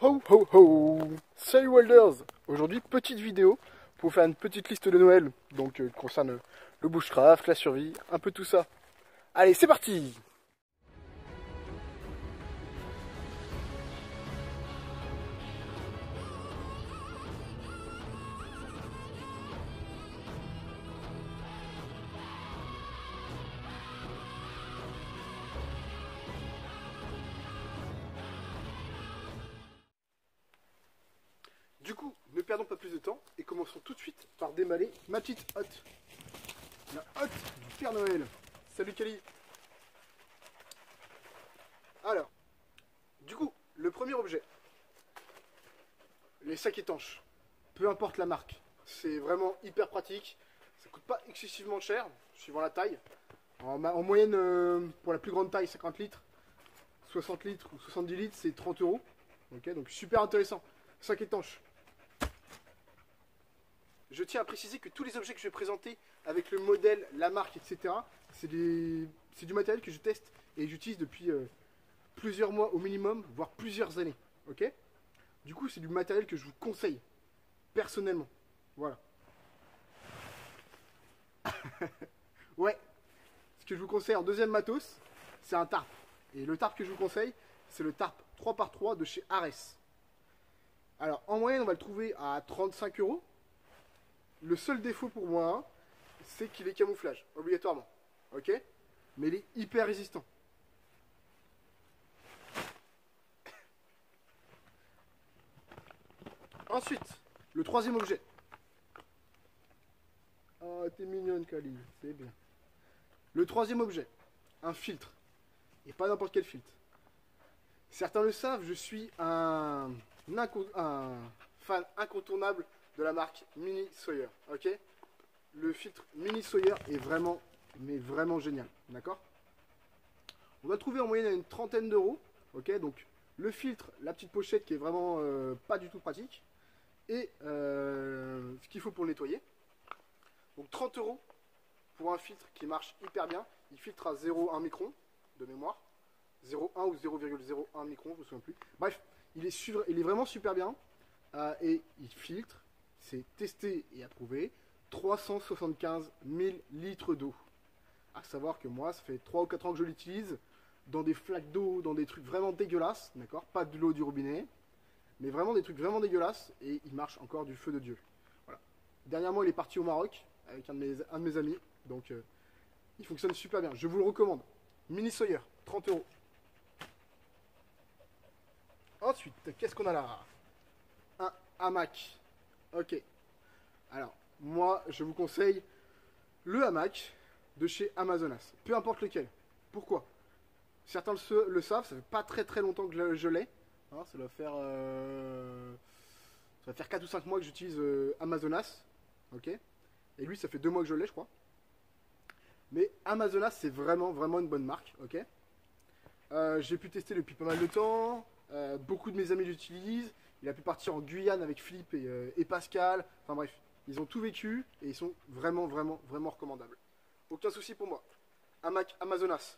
Ho ho ho! Salut Welders! Aujourd'hui, petite vidéo pour vous faire une petite liste de Noël, donc qui concerne le bushcraft, la survie, un peu tout ça. Allez, c'est parti! Du coup, ne perdons pas plus de temps et commençons tout de suite par démaler ma petite hotte. La hotte du Père Noël. Salut Kali. Alors, du coup, le premier objet. Les sacs étanches. Peu importe la marque. C'est vraiment hyper pratique. Ça coûte pas excessivement cher, suivant la taille. En moyenne, pour la plus grande taille, 50 litres, 60 litres ou 70 litres, c'est 30 euros. Ok, donc super intéressant. Sac étanche. Je tiens à préciser que tous les objets que je vais présenter avec le modèle, la marque, etc., c'est du matériel que je teste et j'utilise depuis plusieurs mois au minimum, voire plusieurs années. Ok? Du coup, c'est du matériel que je vous conseille, personnellement. Voilà. Ouais. Ce que je vous conseille en deuxième matos, c'est un tarp. Et le tarp que je vous conseille, c'est le tarp 3x3 de chez Ares. Alors, en moyenne, on va le trouver à 35 euros. Le seul défaut pour moi, c'est qu'il est camouflage, obligatoirement. Ok? Mais il est hyper résistant. Ensuite, le troisième objet. Oh, t'es mignonne, Kali, c'est bien. Le troisième objet, un filtre. Et pas n'importe quel filtre. Certains le savent, je suis un fan incontournable de la marque Mini Sawyer, ok? Le filtre Mini Sawyer est vraiment, mais vraiment génial, d'accord? On va le trouver en moyenne à une trentaine d'euros, ok? Donc le filtre, la petite pochette qui est vraiment pas du tout pratique, et ce qu'il faut pour le nettoyer. Donc 30 euros pour un filtre qui marche hyper bien. Il filtre à 0,1 micron de mémoire, 0,1 ou 0,01 micron, je me souviens plus. Bref, il est vraiment super bien et il filtre. C'est testé et approuvé, 375 000 litres d'eau. A savoir que moi, ça fait 3 ou 4 ans que je l'utilise, dans des flaques d'eau, dans des trucs vraiment dégueulasses, d'accord? Pas de l'eau du robinet, mais vraiment des trucs vraiment dégueulasses, et il marche encore du feu de Dieu. Voilà. Dernièrement, il est parti au Maroc, avec un de mes amis, donc il fonctionne super bien. Je vous le recommande. Mini Sawyer, 30 euros. Ensuite, qu'est-ce qu'on a là? Un hamac. Ok. Alors, moi, je vous conseille le hamac de chez Amazonas. Peu importe lequel. Pourquoi? Certains le savent, ça fait pas très longtemps que je l'ai. Hein, ça va faire 4 ou 5 mois que j'utilise Amazonas. Ok. Et lui, ça fait 2 mois que je l'ai, je crois. Mais Amazonas, c'est vraiment une bonne marque. Ok. J'ai pu tester depuis pas mal de temps. Beaucoup de mes amis l'utilisent. Il a pu partir en Guyane avec Philippe et Pascal. Enfin bref, ils ont tout vécu et ils sont vraiment recommandables. Aucun souci pour moi. Hamac Amazonas.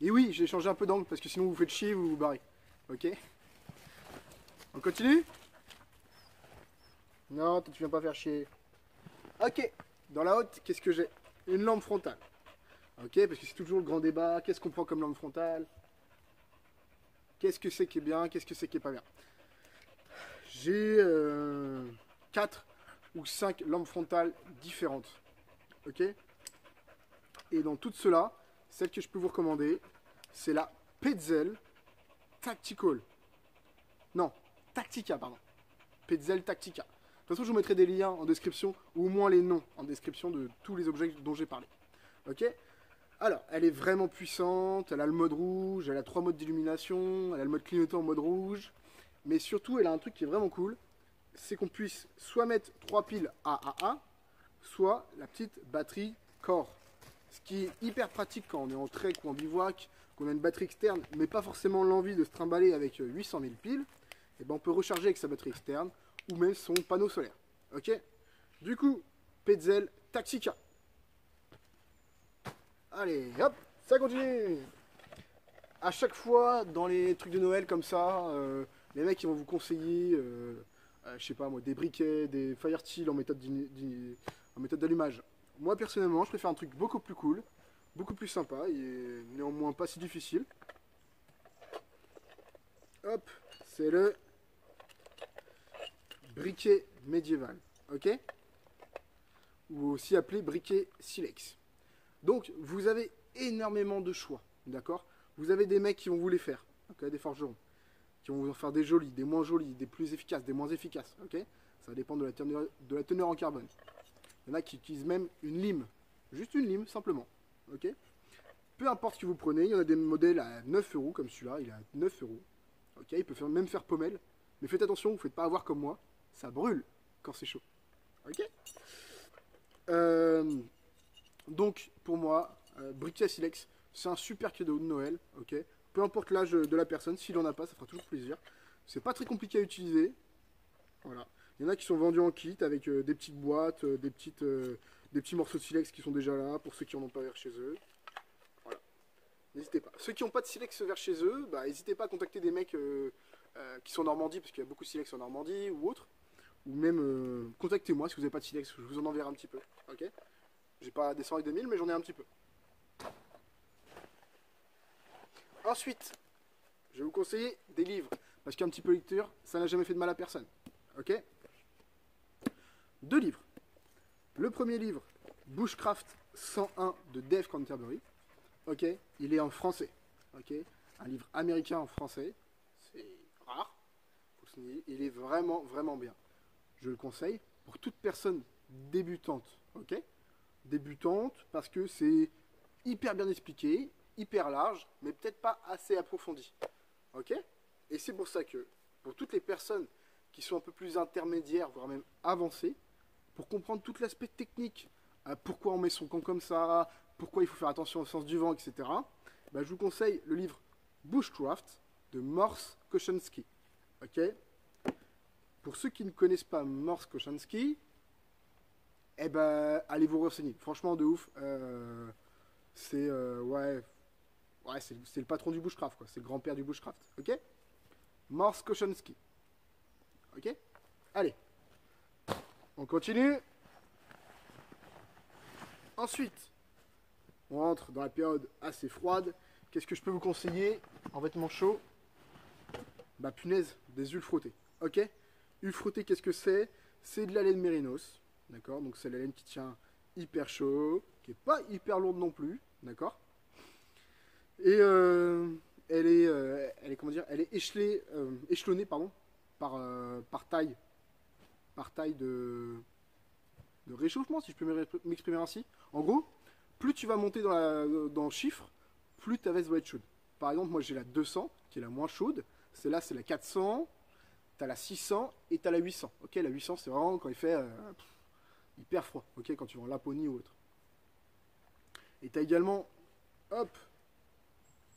Et oui, j'ai changé un peu d'angle parce que sinon vous faites chier, vous vous barrez. Ok? On continue? Non, toi tu viens pas faire chier. Ok, dans la haute, qu'est-ce que j'ai? Une lampe frontale. Ok, parce que c'est toujours le grand débat. Qu'est-ce qu'on prend comme lampe frontale? Qu'est-ce que c'est qui est bien? Qu'est-ce que c'est qui est pas bien? J'ai 4 ou 5 lampes frontales différentes. Ok? Et dans toutes ceux-là, celle que je peux vous recommander, c'est la Petzl Tactical. Non, Tactica, pardon. Petzl Tactica. De toute façon, je vous mettrai des liens en description, ou au moins les noms en description de tous les objets dont j'ai parlé. Ok? Alors, elle est vraiment puissante, elle a le mode rouge, elle a 3 modes d'illumination, elle a le mode clignotant en mode rouge, mais surtout, elle a un truc qui est vraiment cool, c'est qu'on puisse soit mettre 3 piles AAA, soit la petite batterie Core. Ce qui est hyper pratique quand on est en trek ou en bivouac, qu'on a une batterie externe, mais pas forcément l'envie de se trimballer avec 800 000 piles, et ben on peut recharger avec sa batterie externe, ou même son panneau solaire. Ok? Du coup, Petzl Tactica. Allez, hop, Ça continue. À chaque fois, dans les trucs de Noël comme ça, les mecs ils vont vous conseiller, je sais pas moi, des briquets, des firesteel en méthode d'allumage. Moi personnellement, je préfère un truc beaucoup plus cool, beaucoup plus sympa et néanmoins pas si difficile. Hop, c'est le briquet médiéval, ok? Ou aussi appelé briquet silex. Donc, vous avez énormément de choix, d'accord? Vous avez des mecs qui vont vous les faire, ok? Des forgerons, qui vont vous en faire des jolis, des moins jolis, des plus efficaces, des moins efficaces, ok? Ça dépend de la teneur en carbone. Il y en a qui utilisent même une lime, juste une lime, simplement, ok? Peu importe ce que vous prenez, il y en a des modèles à 9 euros, comme celui-là, il est à 9 euros. Ok, il peut même faire pommelle. Mais faites attention, vous ne faites pas avoir comme moi. Ça brûle quand c'est chaud. Ok. Donc, pour moi, briquet à silex, c'est un super cadeau de Noël. Ok. Peu importe l'âge de la personne, s'il en a pas, ça fera toujours plaisir. C'est pas très compliqué à utiliser. Voilà. Il y en a qui sont vendus en kit avec des petites boîtes, des petits morceaux de silex qui sont déjà là pour ceux qui n'en ont pas vers chez eux. N'hésitez pas. Ceux qui n'ont pas de silex vers chez eux, bah, n'hésitez pas à contacter des mecs qui sont en Normandie, parce qu'il y a beaucoup de silex en Normandie ou autre. Ou même contactez-moi si vous n'avez pas de silex, je vous en enverrai un petit peu. Ok. J'ai pas des 100 et des 1000, mais j'en ai un petit peu. Ensuite, je vais vous conseiller des livres. Parce qu'un petit peu lecture, ça n'a jamais fait de mal à personne. Ok. 2 livres. Le premier livre, Bushcraft 101 de Dave Canterbury. Ok, il est en français. Ok, un livre américain en français, c'est rare. Faut le souligner. Il est vraiment, vraiment bien. Je le conseille pour toute personne débutante. Ok, débutante parce que c'est hyper bien expliqué, hyper large, mais peut-être pas assez approfondi. Ok, et c'est pour ça que pour toutes les personnes qui sont un peu plus intermédiaires, voire même avancées, pour comprendre tout l'aspect technique, pourquoi on met son camp comme ça, pourquoi il faut faire attention au sens du vent, etc. Bah, je vous conseille le livre Bushcraft de Morse Kochanski. Ok. Pour ceux qui ne connaissent pas Morse Kochanski, eh ben, allez vous renseigner. Franchement, de ouf. C'est le patron du Bushcraft, quoi. C'est le grand-père du Bushcraft. Ok. Morse Kochanski. Ok. Allez. On continue. Ensuite, on rentre dans la période assez froide. Qu'est-ce que je peux vous conseiller en vêtements chauds? Bah punaise, des huiles frottées. Ok. Huile frottée, qu'est-ce que c'est? C'est de la laine mérinos. D'accord. Donc c'est la laine qui tient hyper chaud, qui est pas hyper lourde non plus. D'accord. Et elle est comment dire? Elle est échelonnée pardon, par taille de réchauffement, si je peux m'exprimer ainsi. En gros, plus tu vas monter dans le chiffre, plus ta veste va être chaude. Par exemple, moi j'ai la 200, qui est la moins chaude. Celle-là, c'est la 400, t'as la 600 et t'as la 800. Ok, la 800, c'est vraiment quand il fait hyper froid. Ok, quand tu vas en Laponie ou autre. Et t'as également, hop,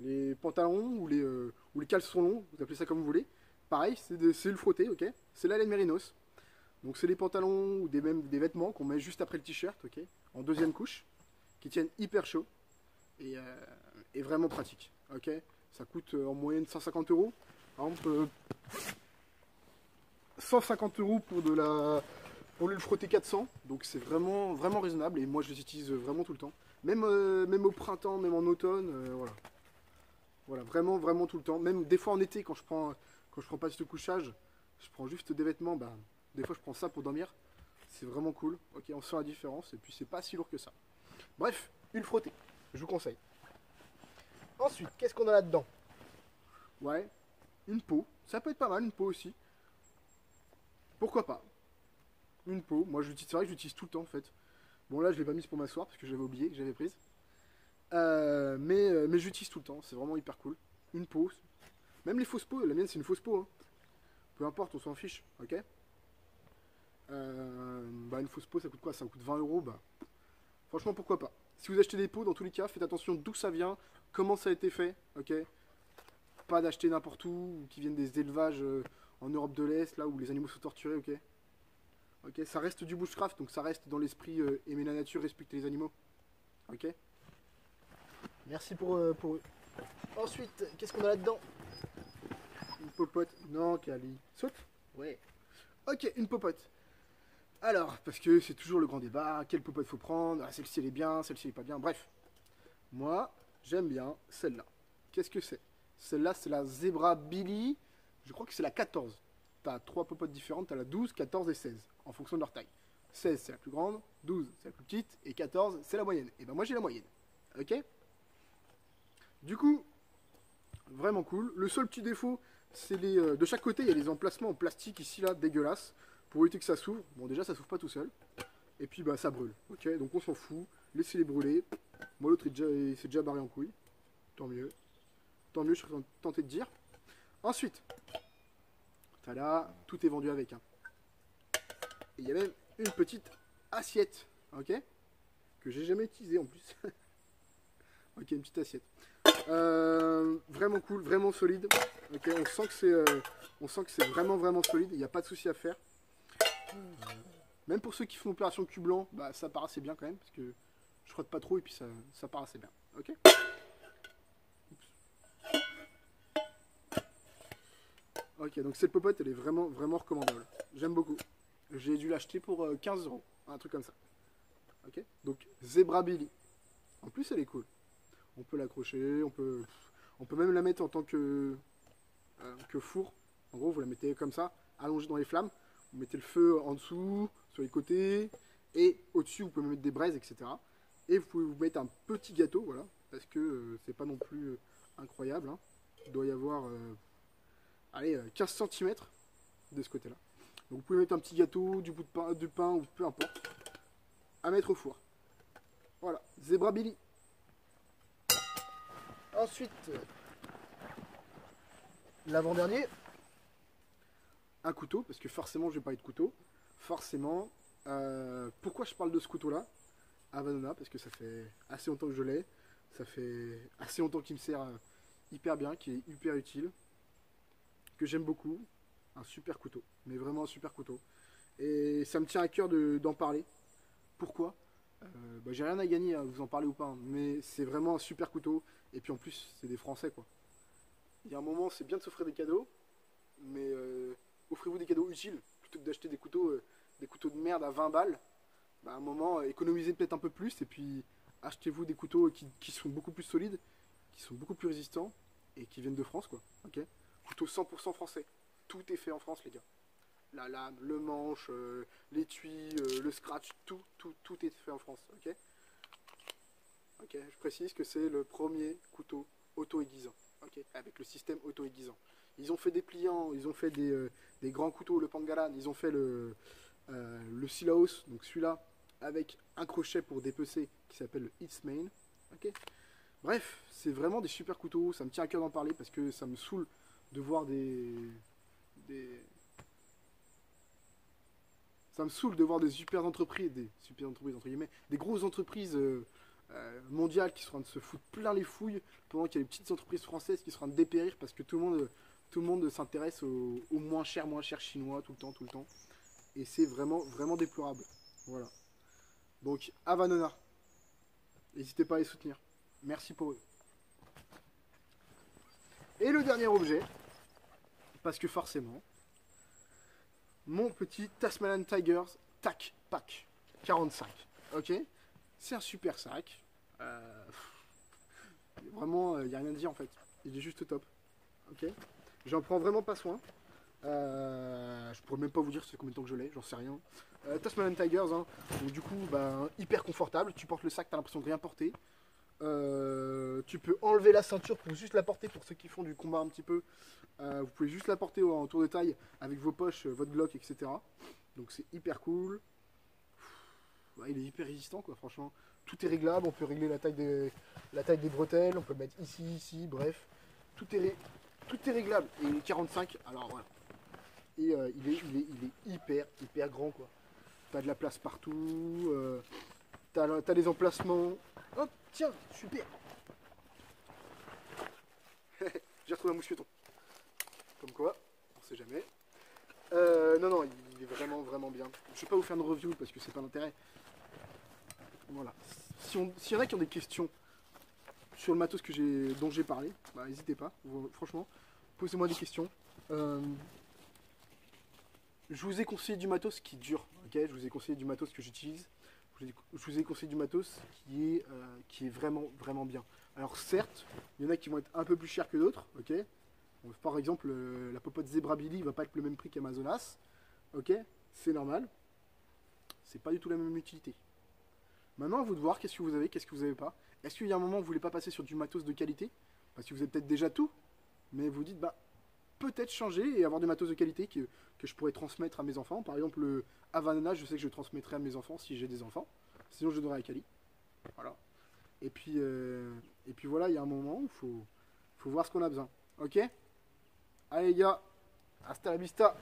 les pantalons ou les caleçons longs, vous appelez ça comme vous voulez. Pareil, c'est le frotté, ok. C'est la laine mérinos. Donc c'est des pantalons ou même des vêtements qu'on met juste après le t-shirt, ok, en deuxième couche, qui tiennent hyper chaud et vraiment pratique, ok. Ça coûte en moyenne 150 euros. Par exemple, 150 euros pour l'huile frottée 400, donc c'est vraiment vraiment raisonnable et moi je les utilise vraiment tout le temps. Même au printemps, même en automne, voilà. Voilà, vraiment vraiment tout le temps. Même des fois en été quand je prends pas de couchage, je prends juste des vêtements, bah des fois je prends ça pour dormir. C'est vraiment cool. Ok, on sent la différence et puis c'est pas si lourd que ça. Bref, huile frottée, je vous conseille. Ensuite, qu'est-ce qu'on a là-dedans? Ouais, une peau. Ça peut être pas mal, une peau aussi. Pourquoi pas? Une peau. Moi, c'est vrai que j'utilise tout le temps en fait. Bon, là, je l'ai pas mise pour m'asseoir parce que j'avais oublié que j'avais prise. Mais j'utilise tout le temps. C'est vraiment hyper cool. Une peau. Même les fausses peaux. La mienne, c'est une fausse peau. Hein. Peu importe, on s'en fiche. Ok. Bah, une fausse peau, ça coûte quoi? Ça coûte 20 euros. Bah, franchement, pourquoi pas? Si vous achetez des peaux, dans tous les cas, faites attention d'où ça vient, comment ça a été fait. Ok. Pas d'acheter n'importe où, ou qui viennent des élevages en Europe de l'Est, là où les animaux sont torturés. Ok. Ok, ça reste du bushcraft, donc ça reste dans l'esprit aimer la nature, respecter les animaux. Ok. Merci pour eux. Ensuite, qu'est-ce qu'on a là-dedans? Une popote. Non, Kali. Saute. Ouais. Ok, une popote. Alors, parce que c'est toujours le grand débat, quelle popote faut prendre, ah, celle-ci elle est bien, celle-ci elle est pas bien, bref. Moi, j'aime bien celle-là. Qu'est-ce que c'est? Celle-là, c'est la Zebra Billy, je crois que c'est la 14. T'as trois popotes différentes, t'as la 12, 14 et 16, en fonction de leur taille. 16 c'est la plus grande, 12 c'est la plus petite, et 14 c'est la moyenne. Et ben moi j'ai la moyenne. Ok? Du coup, vraiment cool. Le seul petit défaut, c'est de chaque côté, il y a les emplacements en plastique ici, là, dégueulasses, pour éviter que ça s'ouvre. Bon, déjà, ça s'ouvre pas tout seul. Et puis, bah, ça brûle. Ok, donc on s'en fout. Laissez-les brûler. Moi, l'autre, il s'est déjà barré en couille. Tant mieux. Tant mieux, je serais tenté de dire. Ensuite, là, tout est vendu avec. Hein. Et il y a même une petite assiette. Ok? Que j'ai jamais utilisée en plus. Ok, une petite assiette. Vraiment cool, vraiment solide. Ok, on sent que c'est vraiment solide. Il n'y a pas de souci à faire. Même pour ceux qui font opération cul blanc, bah ça part assez bien quand même parce que je frotte pas trop et puis ça part assez bien. Ok. Ok, donc cette popote elle est vraiment recommandable. J'aime beaucoup. J'ai dû l'acheter pour 15 euros, un truc comme ça. Ok. Donc Zebra Billy. En plus elle est cool. On peut l'accrocher, on peut même la mettre en tant que four. En gros, vous la mettez comme ça, allongée dans les flammes. Vous mettez le feu en dessous, sur les côtés, et au-dessus, vous pouvez mettre des braises, etc. Et vous pouvez vous mettre un petit gâteau, voilà, parce que c'est pas non plus incroyable. Hein. Il doit y avoir, allez, 15 cm de ce côté-là. Donc vous pouvez mettre un petit gâteau, du bout de pain, du pain, ou peu importe, à mettre au four. Voilà, Zebra Billy. Ensuite, l'avant-dernier, un couteau, parce que forcément je vais parler de couteau. Forcément, pourquoi je parle de ce couteau-là? Avanona, parce que ça fait assez longtemps que je l'ai. Ça fait assez longtemps qu'il me sert hyper bien, qu'il est hyper utile. Que j'aime beaucoup. Un super couteau, mais vraiment un super couteau. Et ça me tient à cœur d'en parler. Pourquoi? Bah, j'ai rien à gagner à vous en parler ou pas, hein, mais c'est vraiment un super couteau. Et puis en plus, c'est des Français quoi. Il y a un moment, c'est bien de s'offrir des cadeaux, mais offrez-vous des cadeaux utiles plutôt que d'acheter des couteaux de merde à 20 balles. Bah, à un moment, économisez peut-être un peu plus et puis achetez-vous des couteaux qui sont beaucoup plus solides, qui sont beaucoup plus résistants et qui viennent de France quoi. Ok. Couteau 100% français. Tout est fait en France les gars. La lame, le manche, l'étui, le scratch, tout est fait en France. Ok. Ok. Je précise que c'est le premier couteau auto-aiguisant. Ok. Avec le système auto-aiguisant. Ils ont fait des pliants, ils ont fait des grands couteaux, le Pangalan, ils ont fait le Silaos, donc celui-là, avec un crochet pour dépecer qui s'appelle le Eastmain. Okay. Bref, c'est vraiment des super couteaux, ça me tient à cœur d'en parler parce que ça me saoule de voir des... Ça me saoule de voir des super entreprises entre guillemets, des grosses entreprises mondiales qui sont en train de se foutre plein les fouilles pendant qu'il y a des petites entreprises françaises qui sont en train de dépérir parce que tout le monde s'intéresse au moins cher chinois tout le temps. Et c'est vraiment déplorable. Voilà. Donc, Avanona. N'hésitez pas à les soutenir. Merci pour eux. Et le dernier objet, parce que forcément, mon petit Tasmanian Tigers Tac Pack 45. Ok. C'est un super sac. Vraiment, il n'y a rien à dire en fait. Il est juste top. Ok. J'en prends vraiment pas soin. Je pourrais même pas vous dire c'est combien de temps que je l'ai, j'en sais rien. Tasmanian Tigers, hein. Donc du coup, bah, hyper confortable. Tu portes le sac, t'as l'impression de rien porter. Tu peux enlever la ceinture pour juste la porter pour ceux qui font du combat un petit peu. Vous pouvez juste la porter en tour de taille avec vos poches, votre Glock, etc. Donc c'est hyper cool. Ouais, il est hyper résistant quoi, franchement. Tout est réglable, on peut régler la taille des bretelles, on peut le mettre ici, bref. Tout est réglable. Et il est 45, alors voilà. Et il est hyper grand quoi. T'as de la place partout, t'as les emplacements. Hop, tiens, super. J'ai retrouvé un mousqueton. Comme quoi, on sait jamais. Non, il est vraiment bien. Je vais pas vous faire une review parce que c'est pas l'intérêt. Voilà. S'il y en a qui ont des questions sur le matos dont j'ai parlé, bah, n'hésitez pas, franchement, posez-moi des questions. Je vous ai conseillé du matos qui dure, ok? Je vous ai conseillé du matos que j'utilise. Je vous ai conseillé du matos qui est vraiment, vraiment bien. Alors certes, il y en a qui vont être un peu plus chers que d'autres, ok? Donc, par exemple, la popote Zebra Billy ne va pas être le même prix qu'Amazonas, ok? C'est normal. C'est pas du tout la même utilité. Maintenant, à vous de voir qu'est-ce que vous avez, qu'est-ce que vous n'avez pas. Est-ce qu'il y a un moment où vous voulez pas passer sur du matos de qualité? Parce que vous avez peut-être déjà tout, mais vous dites, bah, peut-être changer et avoir du matos de qualité que je pourrais transmettre à mes enfants. Par exemple, le Havana, je sais que je transmettrai à mes enfants si j'ai des enfants. Sinon, je donnerai à Cali. Voilà. Et puis voilà, il y a un moment où faut voir ce qu'on a besoin. Ok? Allez les gars, hasta la vista.